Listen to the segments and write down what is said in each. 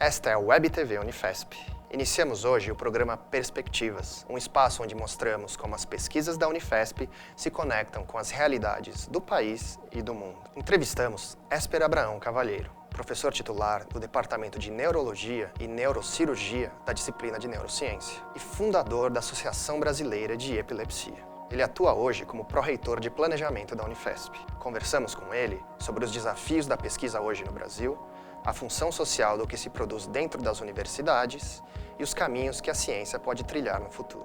Esta é a Web TV Unifesp. Iniciamos hoje o programa Perspectivas, um espaço onde mostramos como as pesquisas da Unifesp se conectam com as realidades do país e do mundo. Entrevistamos Ésper Abraão Cavalheiro, professor titular do Departamento de Neurologia e Neurocirurgia da disciplina de Neurociência e fundador da Associação Brasileira de Epilepsia. Ele atua hoje como pró-reitor de planejamento da Unifesp. Conversamos com ele sobre os desafios da pesquisa hoje no Brasil, a função social do que se produz dentro das universidades e os caminhos que a ciência pode trilhar no futuro.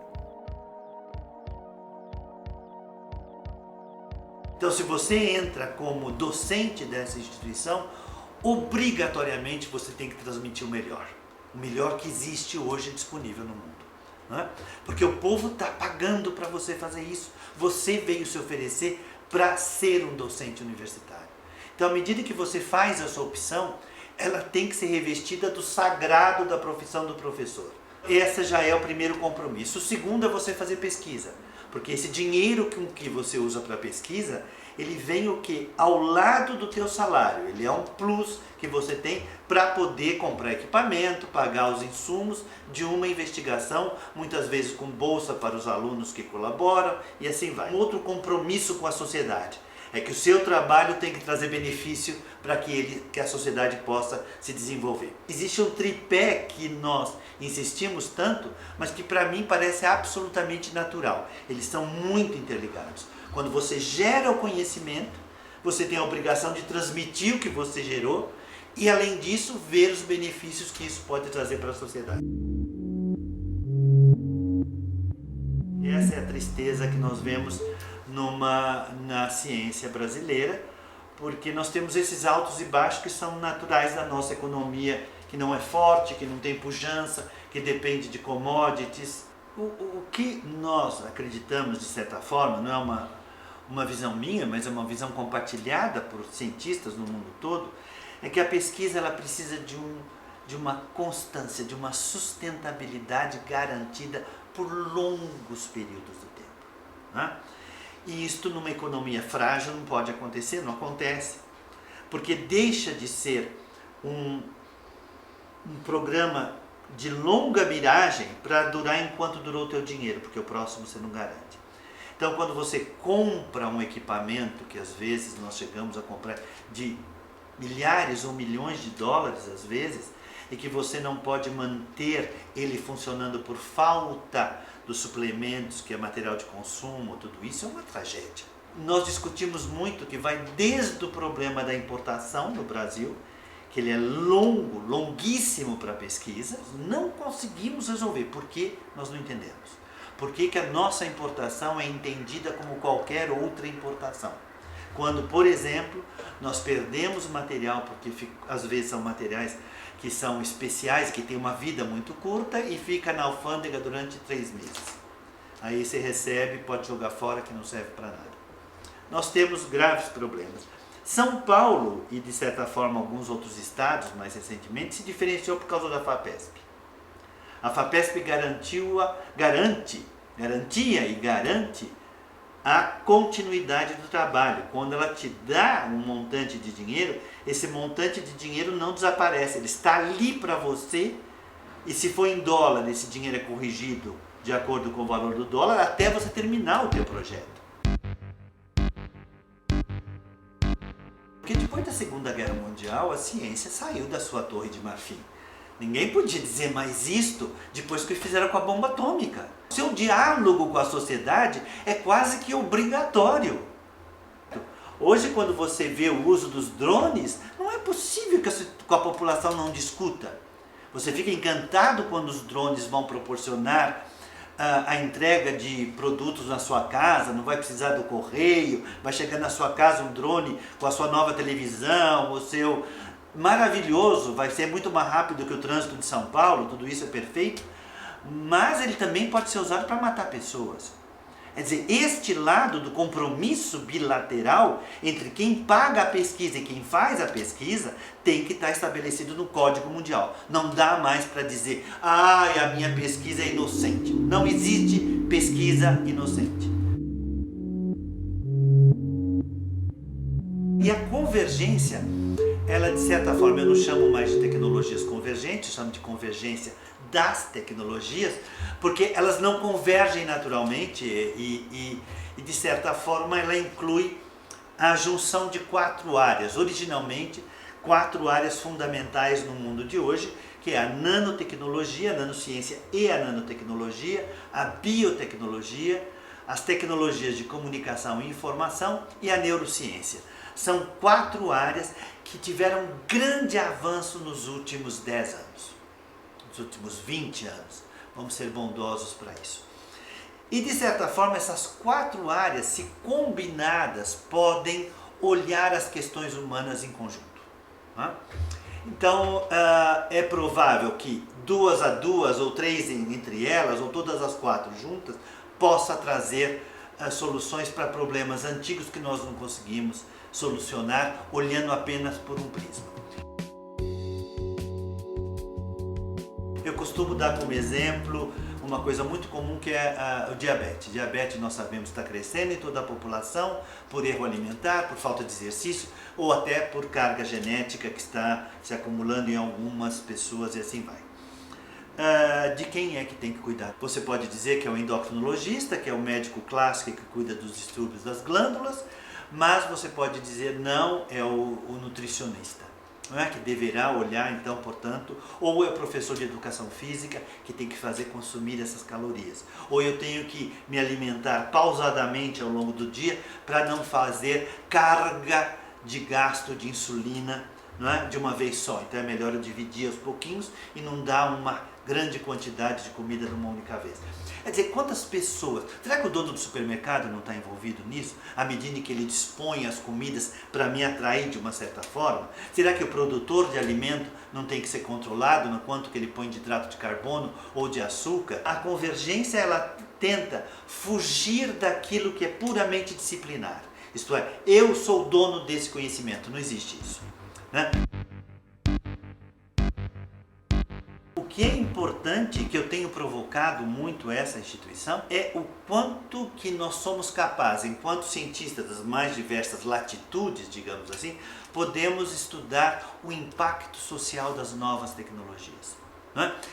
Então, se você entra como docente dessa instituição, obrigatoriamente você tem que transmitir o melhor que existe hoje disponível no mundo. Não é? Porque o povo está pagando para você fazer isso. Você veio se oferecer para ser um docente universitário. Então, à medida que você faz essa opção, ela tem que ser revestida do sagrado da profissão do professor. Esse já é o primeiro compromisso. O segundo é você fazer pesquisa, porque esse dinheiro que você usa para pesquisa, ele vem o quê? Ao lado do teu salário. Ele é um plus que você tem para poder comprar equipamento, pagar os insumos de uma investigação, muitas vezes com bolsa para os alunos que colaboram e assim vai. Um outro compromisso com a sociedade é que o seu trabalho tem que trazer benefício para que a sociedade possa se desenvolver. Existe um tripé que nós insistimos tanto, mas que para mim parece absolutamente natural. Eles são muito interligados. Quando você gera o conhecimento, você tem a obrigação de transmitir o que você gerou e, além disso, ver os benefícios que isso pode trazer para a sociedade. Essa é a tristeza que nós vemos na ciência brasileira, porque nós temos esses altos e baixos que são naturais da nossa economia, que não é forte, que não tem pujança, que depende de commodities. O que nós acreditamos, de certa forma, não é uma visão minha, mas é uma visão compartilhada por cientistas no mundo todo, é que a pesquisa ela precisa de uma constância, de uma sustentabilidade garantida por longos períodos do tempo. Né? E isto numa economia frágil não pode acontecer, não acontece, porque deixa de ser um programa de longa miragem para durar enquanto durou o teu dinheiro, porque o próximo você não garante. Então, quando você compra um equipamento, que às vezes nós chegamos a comprar de milhares ou milhões de dólares, às vezes, e que você não pode manter ele funcionando por falta dos suplementos, que é material de consumo, tudo isso é uma tragédia. Nós discutimos muito que vai desde o problema da importação no Brasil, que ele é longuíssimo para a pesquisa, não conseguimos resolver. Por que nós não entendemos? Por que a nossa importação é entendida como qualquer outra importação? Quando, por exemplo, nós perdemos material, porque às vezes são materiais que são especiais, que têm uma vida muito curta e fica na alfândega durante 3 meses. Aí você recebe, pode jogar fora, que não serve para nada. Nós temos graves problemas. São Paulo, e de certa forma alguns estados mais recentemente, se diferenciou por causa da FAPESP. A FAPESP garantia e garante a continuidade do trabalho. Quando ela te dá um montante de dinheiro, esse montante de dinheiro não desaparece, ele está ali para você, e se for em dólar, esse dinheiro é corrigido de acordo com o valor do dólar até você terminar o teu projeto. Porque depois da Segunda Guerra Mundial, a ciência saiu da sua torre de marfim. Ninguém podia dizer mais isto depois que fizeram com a bomba atômica. Seu diálogo com a sociedade é quase que obrigatório. Hoje, quando você vê o uso dos drones, não é possível que a população não discuta. Você fica encantado quando os drones vão proporcionar a entrega de produtos na sua casa, não vai precisar do correio, vai chegar na sua casa um drone com a sua nova televisão, o seu... Maravilhoso, vai ser muito mais rápido que o trânsito de São Paulo, tudo isso é perfeito, mas ele também pode ser usado para matar pessoas. Quer dizer, este lado do compromisso bilateral entre quem paga a pesquisa e quem faz a pesquisa tem que estar estabelecido no Código Mundial. Não dá mais para dizer, a minha pesquisa é inocente. Não existe pesquisa inocente. E a convergência ela de certa forma, eu não chamo mais de tecnologias convergentes, eu chamo de convergência das tecnologias, porque elas não convergem naturalmente e de certa forma ela inclui a junção de 4 áreas, originalmente 4 áreas fundamentais no mundo de hoje, que é a nanotecnologia, a nanociência e a nanotecnologia, a biotecnologia, as tecnologias de comunicação e informação e a neurociência. São 4 áreas que tiveram grande avanço nos últimos 10 anos, nos últimos 20 anos. Vamos ser bondosos para isso. E de certa forma essas 4 áreas, se combinadas, podem olhar as questões humanas em conjunto. Então é provável que 2 a 2 ou 3 entre elas, ou todas as 4 juntas, possa trazer soluções para problemas antigos que nós não conseguimos solucionar olhando apenas por um prisma. Eu costumo dar como exemplo uma coisa muito comum que é o diabetes. O diabetes, nós sabemos, está crescendo em toda a população por erro alimentar, por falta de exercício ou até por carga genética que está se acumulando em algumas pessoas e assim vai. De quem é que tem que cuidar? Você pode dizer que é o endocrinologista, que é o médico clássico que cuida dos distúrbios das glândulas, mas você pode dizer não, é o nutricionista, não é? Que deverá olhar então, portanto, ou é o professor de educação física que tem que fazer consumir essas calorias, ou eu tenho que me alimentar pausadamente ao longo do dia para não fazer carga de gasto de insulina, não é? De uma vez só. Então é melhor eu dividir aos pouquinhos e não dar uma grande quantidade de comida numa única vez. Quer dizer, quantas pessoas... Será que o dono do supermercado não está envolvido nisso? À medida que ele dispõe as comidas para me atrair de uma certa forma? Será que o produtor de alimento não tem que ser controlado no quanto que ele põe de hidrato de carbono ou de açúcar? A convergência, ela tenta fugir daquilo que é puramente disciplinar. Isto é, eu sou o dono desse conhecimento. Não existe isso, né? O que é importante, que eu tenho provocado muito essa instituição, é o quanto que nós somos capazes, enquanto cientistas das mais diversas latitudes, digamos assim, podemos estudar o impacto social das novas tecnologias.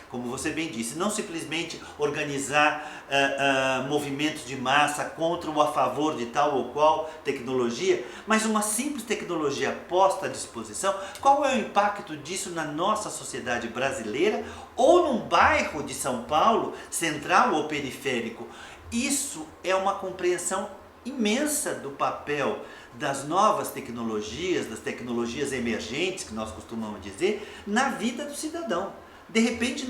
Como você bem disse, não simplesmente organizar movimentos de massa contra ou a favor de tal ou qual tecnologia, mas uma simples tecnologia posta à disposição. Qual é o impacto disso na nossa sociedade brasileira ou num bairro de São Paulo, central ou periférico? Isso é uma compreensão imensa do papel das novas tecnologias, das tecnologias emergentes, que nós costumamos dizer, na vida do cidadão. De repente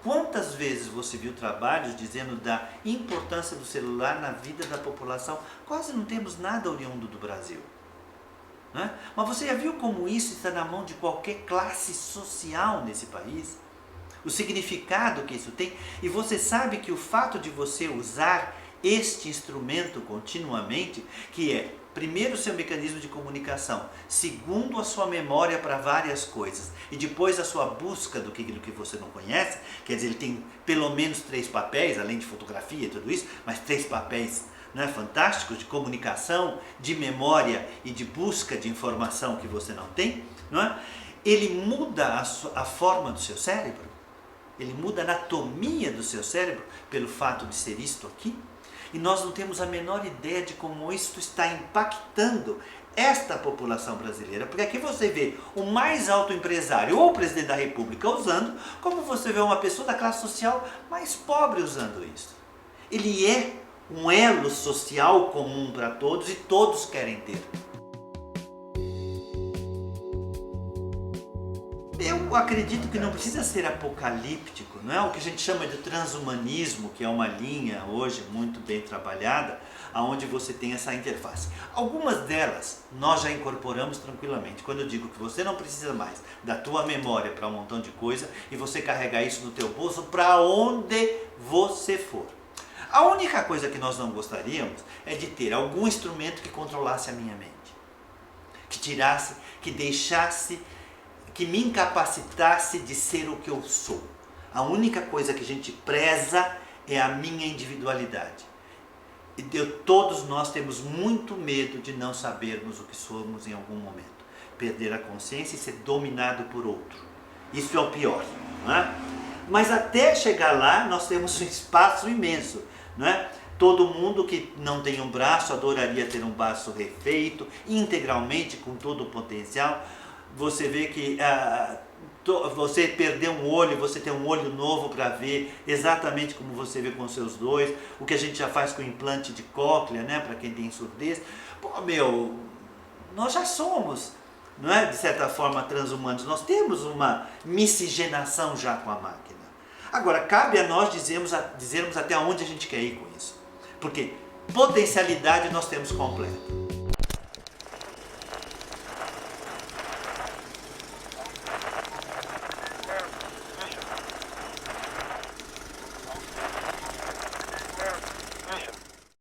quantas vezes você viu trabalhos dizendo da importância do celular na vida da população? Quase não temos nada oriundo do Brasil. Né? Mas você já viu como isso está na mão de qualquer classe social nesse país? O significado que isso tem? E você sabe que o fato de você usar este instrumento continuamente, que é primeiro o seu mecanismo de comunicação, segundo a sua memória para várias coisas e depois a sua busca do que você não conhece, quer dizer, ele tem pelo menos 3 papéis, além de fotografia e tudo isso, mas 3 papéis, né, fantásticos de comunicação, de memória e de busca de informação que você não tem, não é? Ele muda a forma do seu cérebro, ele muda a anatomia do seu cérebro pelo fato de ser isto aqui. E nós não temos a menor ideia de como isso está impactando esta população brasileira. Porque aqui você vê o mais alto empresário ou o presidente da República usando, como você vê uma pessoa da classe social mais pobre usando isso. Ele é um elo social comum para todos e todos querem ter. Eu acredito que não precisa ser apocalíptico, não é? O que a gente chama de transhumanismo, que é uma linha hoje muito bem trabalhada, onde você tem essa interface. Algumas delas nós já incorporamos tranquilamente. Quando eu digo que você não precisa mais da tua memória para um montão de coisa e você carregar isso no teu bolso para onde você for. A única coisa que nós não gostaríamos é de ter algum instrumento que controlasse a minha mente, que tirasse, que deixasse, que me incapacitasse de ser o que eu sou. A única coisa que a gente preza é a minha individualidade. E todos nós temos muito medo de não sabermos o que somos em algum momento. perder a consciência e ser dominado por outro. Isso é o pior, não é? Mas até chegar lá, nós temos um espaço imenso, não é? Todo mundo que não tem um braço adoraria ter um braço refeito, integralmente, com todo o potencial. Você vê que você perder um olho, você tem um olho novo para ver exatamente como você vê com seus dois, o que a gente já faz com implante de cóclea, né, para quem tem surdez. Pô, nós já somos, não é, de certa forma, transhumanos, nós temos uma miscigenação já com a máquina. Agora, cabe a nós dizermos até onde a gente quer ir com isso, porque potencialidade nós temos completa.